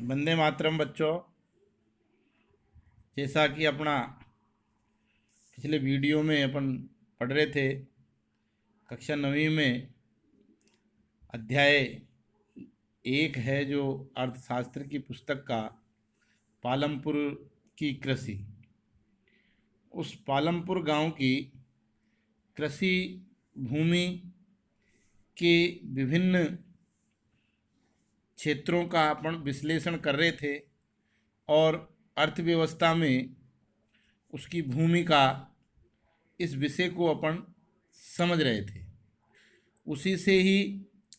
वंदे मातरम बच्चों। जैसा कि अपना पिछले वीडियो में अपन पढ़ रहे थे, कक्षा 9वीं में अध्याय 1 है जो अर्थशास्त्र की पुस्तक का पालमपुर की कृषि। उस पालमपुर गांव की कृषि भूमि के विभिन्न क्षेत्रों का अपन विश्लेषण कर रहे थे और अर्थव्यवस्था में उसकी भूमिका, इस विषय को अपन समझ रहे थे। उसी से ही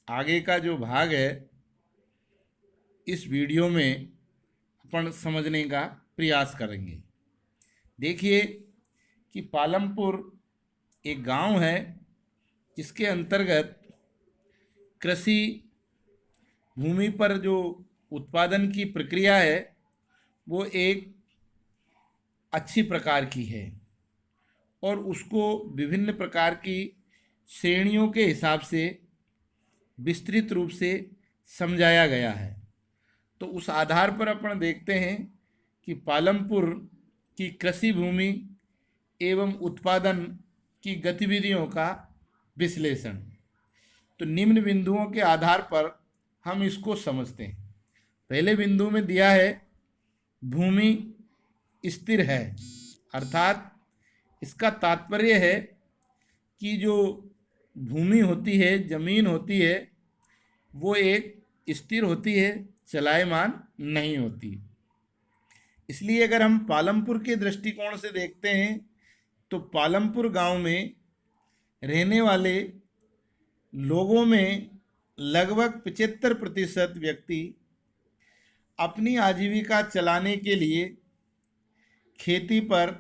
आगे का जो भाग है इस वीडियो में अपन समझने का प्रयास करेंगे। देखिए कि पालमपुर एक गांव है जिसके अंतर्गत कृषि भूमि पर जो उत्पादन की प्रक्रिया है वो एक अच्छी प्रकार की है और उसको विभिन्न प्रकार की श्रेणियों के हिसाब से विस्तृत रूप से समझाया गया है। तो उस आधार पर अपन देखते हैं कि पालमपुर की कृषि भूमि एवं उत्पादन की गतिविधियों का विश्लेषण। तो निम्न बिंदुओं के आधार पर हम इसको समझते हैं। पहले बिंदु में दिया है भूमि स्थिर है, अर्थात इसका तात्पर्य है कि जो भूमि होती है, जमीन होती है, वो एक स्थिर होती है, चलायमान नहीं होती। इसलिए अगर हम पालमपुर के दृष्टिकोण से देखते हैं तो पालमपुर गांव में रहने वाले लोगों में लगभग 75% व्यक्ति अपनी आजीविका चलाने के लिए खेती पर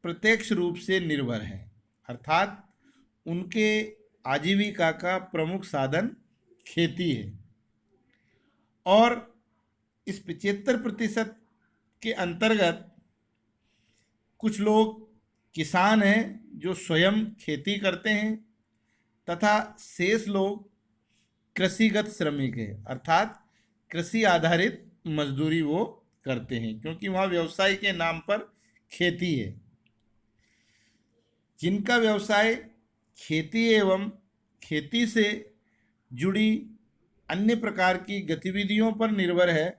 प्रत्यक्ष रूप से निर्भर है, अर्थात उनके आजीविका का प्रमुख साधन खेती है। और इस 75% के अंतर्गत कुछ लोग किसान हैं जो स्वयं खेती करते हैं तथा शेष लोग कृषिगत श्रमिक है, अर्थात कृषि आधारित मजदूरी वो करते हैं, क्योंकि वहाँ व्यवसाय के नाम पर खेती है। जिनका व्यवसाय खेती एवं खेती से जुड़ी अन्य प्रकार की गतिविधियों पर निर्भर है,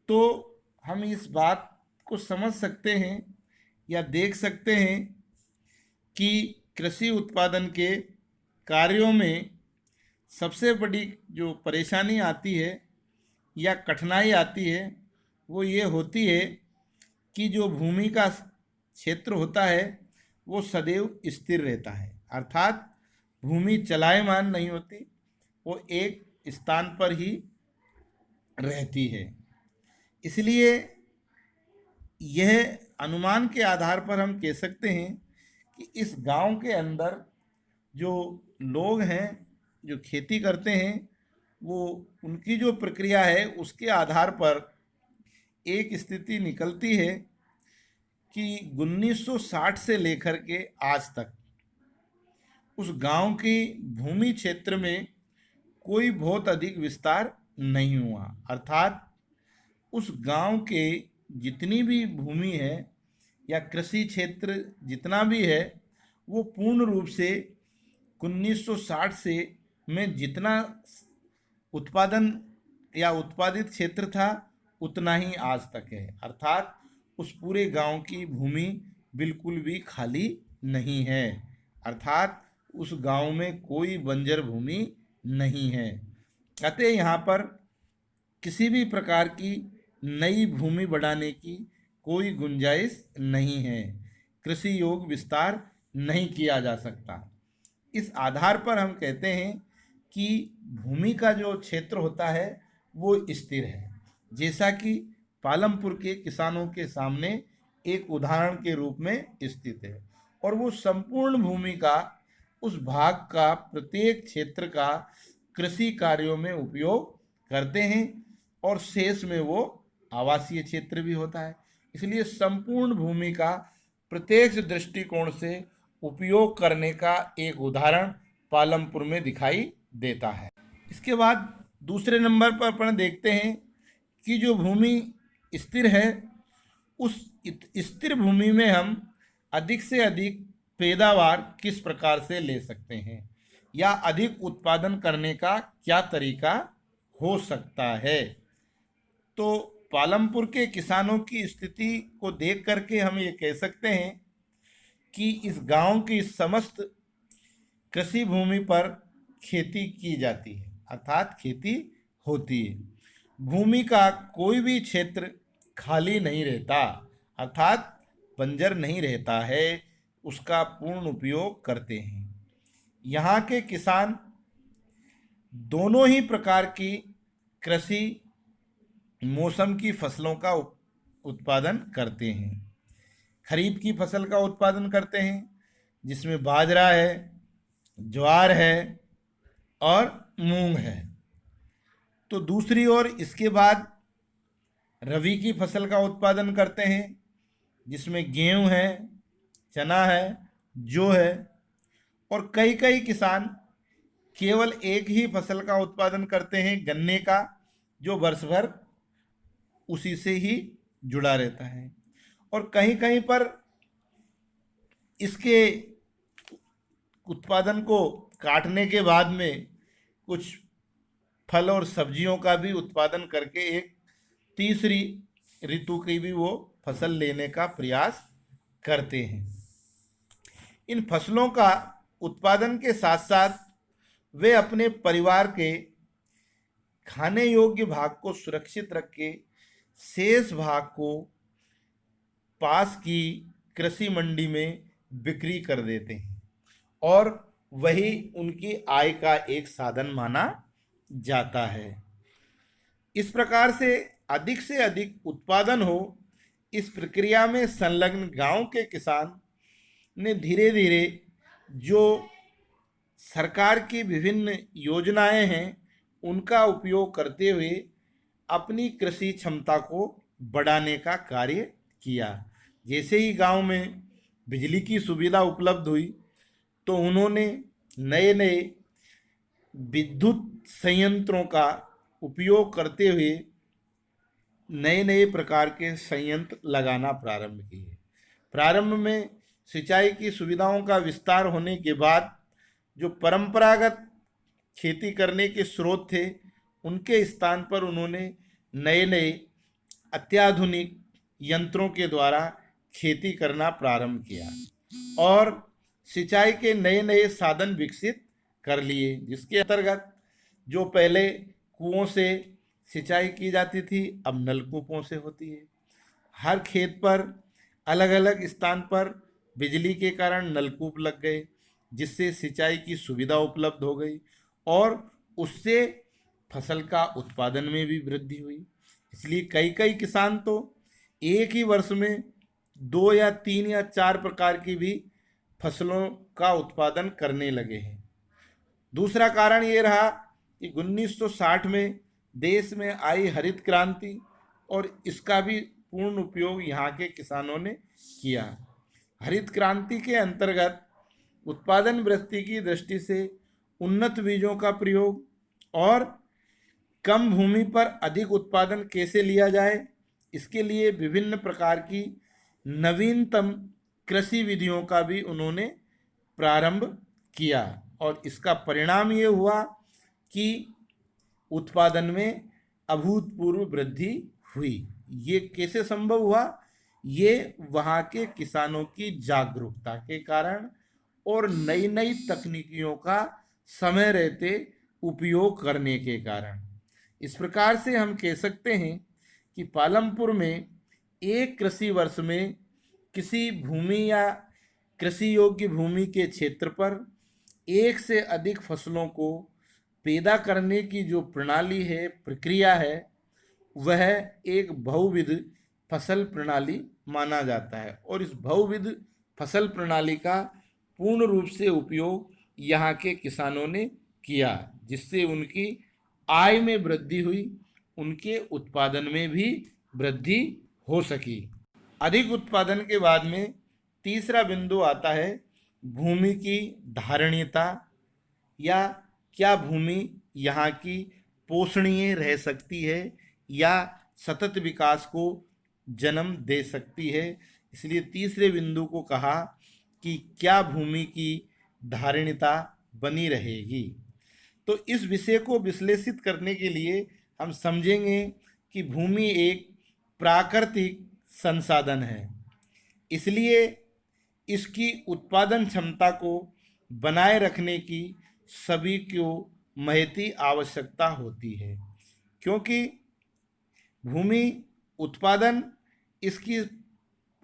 तो हम इस बात को समझ सकते हैं या देख सकते हैं कि कृषि उत्पादन के कार्यों में सबसे बड़ी जो परेशानी आती है या कठिनाई आती है वो ये होती है कि जो भूमि का क्षेत्र होता है वो सदैव स्थिर रहता है, अर्थात भूमि चलायमान नहीं होती, वो एक स्थान पर ही रहती है। इसलिए यह अनुमान के आधार पर हम कह सकते हैं कि इस गांव के अंदर जो लोग हैं जो खेती करते हैं वो उनकी जो प्रक्रिया है उसके आधार पर एक स्थिति निकलती है कि 1960 से लेकर के आज तक उस गांव की भूमि क्षेत्र में कोई बहुत अधिक विस्तार नहीं हुआ, अर्थात उस गांव के जितनी भी भूमि है या कृषि क्षेत्र जितना भी है वो पूर्ण रूप से 1960 से में जितना उत्पादन या उत्पादित क्षेत्र था उतना ही आज तक है, अर्थात उस पूरे गांव की भूमि बिल्कुल भी खाली नहीं है, अर्थात उस गांव में कोई बंजर भूमि नहीं है। अतः यहाँ पर किसी भी प्रकार की नई भूमि बढ़ाने की कोई गुंजाइश नहीं है, कृषि योग विस्तार नहीं किया जा सकता। इस आधार पर हम कहते हैं कि भूमि का जो क्षेत्र होता है वो स्थिर है, जैसा कि पालमपुर के किसानों के सामने एक उदाहरण के रूप में स्थित है। और वो संपूर्ण भूमि का उस भाग का प्रत्येक क्षेत्र का कृषि कार्यों में उपयोग करते हैं और शेष में वो आवासीय क्षेत्र भी होता है। इसलिए संपूर्ण भूमि का प्रत्यक्ष दृष्टिकोण से उपयोग करने का एक उदाहरण पालमपुर में दिखाई देता है। इसके बाद दूसरे नंबर पर अपन देखते हैं कि जो भूमि स्थिर है, उस स्थिर भूमि में हम अधिक से अधिक पैदावार किस प्रकार से ले सकते हैं, या अधिक उत्पादन करने का क्या तरीका हो सकता है। तो पालमपुर के किसानों की स्थिति को देख करके हम ये कह सकते हैं कि इस गांव की समस्त कृषि भूमि पर खेती की जाती है, अर्थात खेती होती है। भूमि का कोई भी क्षेत्र खाली नहीं रहता, अर्थात बंजर नहीं रहता है, उसका पूर्ण उपयोग करते हैं। यहाँ के किसान दोनों ही प्रकार की कृषि मौसम की फसलों का उत्पादन करते हैं। खरीफ की फसल का उत्पादन करते हैं, जिसमें बाजरा है, ज्वार है और मूंग है। तो दूसरी ओर इसके बाद रबी की फसल का उत्पादन करते हैं, जिसमें गेहूं है, चना है, जौ है। और कई कई किसान केवल एक ही फसल का उत्पादन करते हैं, गन्ने का, जो वर्ष भर उसी से ही जुड़ा रहता है। और कहीं कहीं पर इसके उत्पादन को काटने के बाद में कुछ फल और सब्जियों का भी उत्पादन करके एक तीसरी ऋतु की भी वो फसल लेने का प्रयास करते हैं। इन फसलों का उत्पादन के साथ साथ वे अपने परिवार के खाने योग्य भाग को सुरक्षित रख के शेष भाग को पास की कृषि मंडी में बिक्री कर देते हैं, और वही उनकी आय का एक साधन माना जाता है। इस प्रकार से अधिक उत्पादन हो, इस प्रक्रिया में संलग्न गांव के किसान ने धीरे धीरे जो सरकार की विभिन्न योजनाएं हैं उनका उपयोग करते हुए अपनी कृषि क्षमता को बढ़ाने का कार्य किया। जैसे ही गांव में बिजली की सुविधा उपलब्ध हुई, तो उन्होंने नए नए विद्युत संयंत्रों का उपयोग करते हुए नए नए प्रकार के संयंत्र लगाना प्रारंभ किए। प्रारंभ में सिंचाई की सुविधाओं का विस्तार होने के बाद जो परंपरागत खेती करने के स्रोत थे, उनके स्थान पर उन्होंने नए नए अत्याधुनिक यंत्रों के द्वारा खेती करना प्रारंभ किया और सिंचाई के नए नए साधन विकसित कर लिए, जिसके अंतर्गत जो पहले कुओं से सिंचाई की जाती थी, अब नलकूपों से होती है। हर खेत पर अलग अलग स्थान पर बिजली के कारण नलकूप लग गए, जिससे सिंचाई की सुविधा उपलब्ध हो गई और उससे फसल का उत्पादन में भी वृद्धि हुई। इसलिए कई कई किसान तो एक ही वर्ष में 2 या 3 या 4 प्रकार की भी फसलों का उत्पादन करने लगे हैं। दूसरा कारण ये रहा कि 1960 में देश में आई हरित क्रांति और इसका भी पूर्ण उपयोग यहाँ के किसानों ने किया। हरित क्रांति के अंतर्गत उत्पादन वृद्धि की दृष्टि से उन्नत बीजों का प्रयोग और कम भूमि पर अधिक उत्पादन कैसे लिया जाए, इसके लिए विभिन्न प्रकार की नवीनतम कृषि विधियों का भी उन्होंने प्रारंभ किया और इसका परिणाम ये हुआ कि उत्पादन में अभूतपूर्व वृद्धि हुई। ये कैसे संभव हुआ? ये वहाँ के किसानों की जागरूकता के कारण और नई नई तकनीकियों का समय रहते उपयोग करने के कारण। इस प्रकार से हम कह सकते हैं कि पालमपुर में एक कृषि वर्ष में किसी भूमि या कृषि योग्य भूमि के क्षेत्र पर एक से अधिक फसलों को पैदा करने की जो प्रणाली है, प्रक्रिया है, वह एक बहुविध फसल प्रणाली माना जाता है और इस बहुविध फसल प्रणाली का पूर्ण रूप से उपयोग यहाँ के किसानों ने किया, जिससे उनकी आय में वृद्धि हुई, उनके उत्पादन में भी वृद्धि हो सकी। अधिक उत्पादन के बाद में तीसरा बिंदु आता है भूमि की धारणीयता, या क्या भूमि यहाँ की पोषणीय रह सकती है या सतत विकास को जन्म दे सकती है। इसलिए तीसरे बिंदु को कहा कि क्या भूमि की धारणीयता बनी रहेगी। तो इस विषय को विश्लेषित करने के लिए हम समझेंगे कि भूमि एक प्राकृतिक संसाधन है, इसलिए इसकी उत्पादन क्षमता को बनाए रखने की सभी को महती आवश्यकता होती है, क्योंकि भूमि उत्पादन इसकी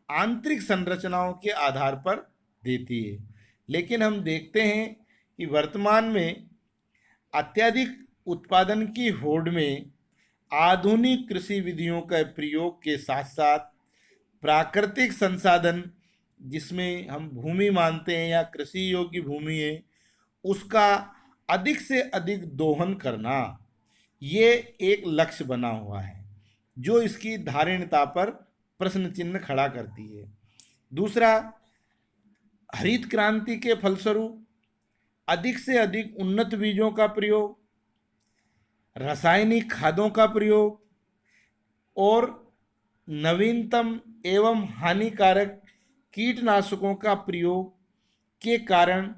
आंतरिक संरचनाओं के आधार पर देती है। लेकिन हम देखते हैं कि वर्तमान में अत्यधिक उत्पादन की होड़ में आधुनिक कृषि विधियों का प्रयोग के साथ साथ प्राकृतिक संसाधन जिसमें हम भूमि मानते हैं या कृषि योग्य भूमि है, उसका अधिक से अधिक दोहन करना ये एक लक्ष्य बना हुआ है, जो इसकी धारणीयता पर प्रश्न चिन्ह खड़ा करती है। दूसरा, हरित क्रांति के फलस्वरूप अधिक से अधिक उन्नत बीजों का प्रयोग, रासायनिक खादों का प्रयोग और नवीनतम एवं हानिकारक कीटनाशकों का प्रयोग के कारण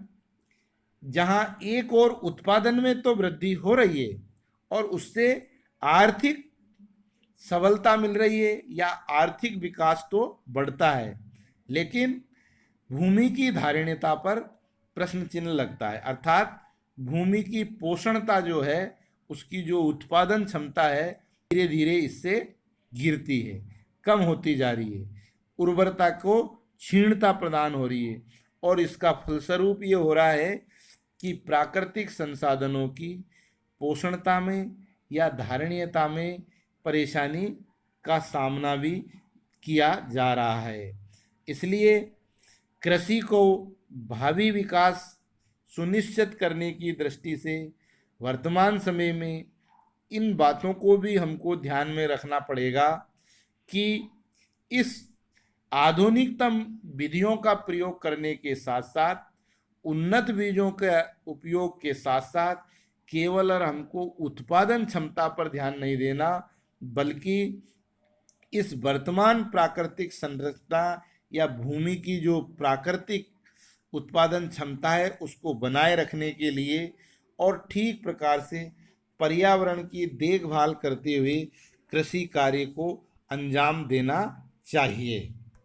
जहां एक और उत्पादन में तो वृद्धि हो रही है और उससे आर्थिक सबलता मिल रही है या आर्थिक विकास तो बढ़ता है, लेकिन भूमि की धारणीयता पर प्रश्न चिन्ह लगता है। अर्थात भूमि की पोषणता जो है, उसकी जो उत्पादन क्षमता है, धीरे धीरे इससे गिरती है, कम होती जा रही है, उर्वरता को क्षीणता प्रदान हो रही है और इसका फलस्वरूप ये हो रहा है कि प्राकृतिक संसाधनों की पोषणता में या धारणीयता में परेशानी का सामना भी किया जा रहा है। इसलिए कृषि को भावी विकास सुनिश्चित करने की दृष्टि से वर्तमान समय में इन बातों को भी हमको ध्यान में रखना पड़ेगा कि इस आधुनिकतम विधियों का प्रयोग करने के साथ साथ उन्नत बीजों के उपयोग के साथ साथ केवल और हमको उत्पादन क्षमता पर ध्यान नहीं देना, बल्कि इस वर्तमान प्राकृतिक संरचना या भूमि की जो प्राकृतिक उत्पादन क्षमता है उसको बनाए रखने के लिए और ठीक प्रकार से पर्यावरण की देखभाल करते हुए कृषि कार्य को अंजाम देना चाहिए।